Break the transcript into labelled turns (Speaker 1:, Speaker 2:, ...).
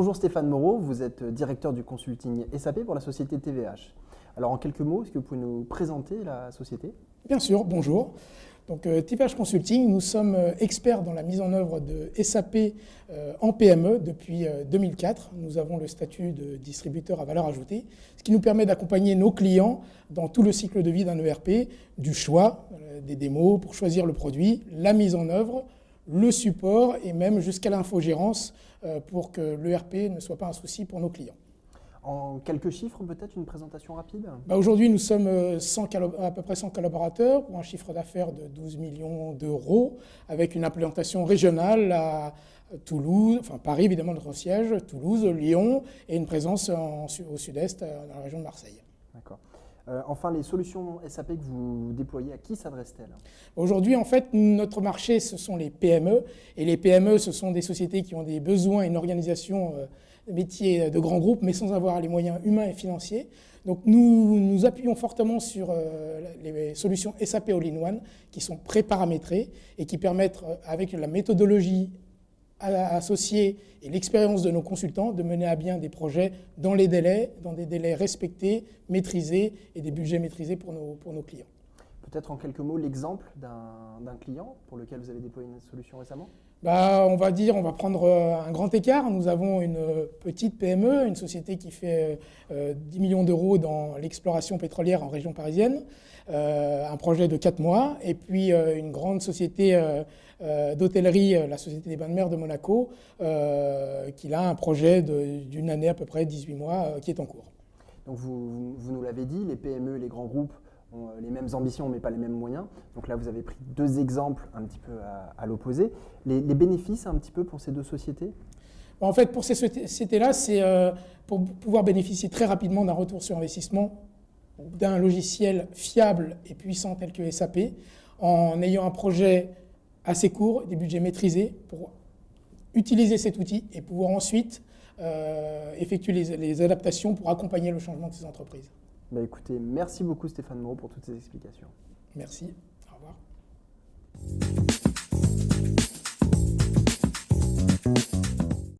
Speaker 1: Bonjour Stéphane Moreau, vous êtes directeur du consulting SAP pour la société TVH. Alors en quelques mots, est-ce que vous pouvez nous présenter la société?
Speaker 2: Bien sûr, bonjour. Donc, TVH Consulting, nous sommes experts dans la mise en œuvre de SAP en PME depuis 2004. Nous avons le statut de distributeur à valeur ajoutée, ce qui nous permet d'accompagner nos clients dans tout le cycle de vie d'un ERP, du choix, des démos pour choisir le produit, la mise en œuvre, le support et même jusqu'à l'infogérance pour que l'ERP ne soit pas un souci pour nos clients.
Speaker 1: En quelques chiffres, peut-être une présentation rapide?
Speaker 2: Aujourd'hui, nous sommes à peu près 100 collaborateurs pour un chiffre d'affaires de 12 millions d'euros, avec une implantation régionale à Toulouse, enfin Paris évidemment notre siège, Toulouse, Lyon et une présence au sud-est dans la région de Marseille.
Speaker 1: D'accord. Enfin, les solutions SAP que vous déployez, à qui s'adressent-elles?
Speaker 2: Aujourd'hui, en fait, notre marché, ce sont les PME. Et les PME, ce sont des sociétés qui ont des besoins et une organisation métier de grands groupes, mais sans avoir les moyens humains et financiers. Donc nous nous appuyons fortement sur les solutions SAP All-in-One qui sont pré-paramétrées et qui permettent, avec la méthodologie associée et l'expérience de nos consultants, de mener à bien des projets dans des délais respectés, maîtrisés et des budgets maîtrisés pour nos clients.
Speaker 1: Peut-être en quelques mots l'exemple d'un client pour lequel vous avez déployé une solution récemment?
Speaker 2: On va prendre un grand écart. Nous avons une petite PME, une société qui fait 10 millions d'euros dans l'exploration pétrolière en région parisienne, un projet de 4 mois, et puis une grande société d'hôtellerie, la Société des Bains de Mer de Monaco, qui a un projet d'une année à peu près, 18 mois, qui est en cours.
Speaker 1: Donc vous nous l'avez dit, les PME, les grands groupes ont les mêmes ambitions mais pas les mêmes moyens. Donc là, vous avez pris deux exemples un petit peu à l'opposé. Les bénéfices un petit peu pour ces deux sociétés?
Speaker 2: En fait, pour ces sociétés-là, c'est pour pouvoir bénéficier très rapidement d'un retour sur investissement, d'un logiciel fiable et puissant tel que SAP, en ayant un projet assez court, des budgets maîtrisés, pour utiliser cet outil et pouvoir ensuite effectuer les adaptations pour accompagner le changement de ces entreprises.
Speaker 1: Écoutez, merci beaucoup Stéphane Moreau pour toutes ces explications.
Speaker 2: Merci, au revoir.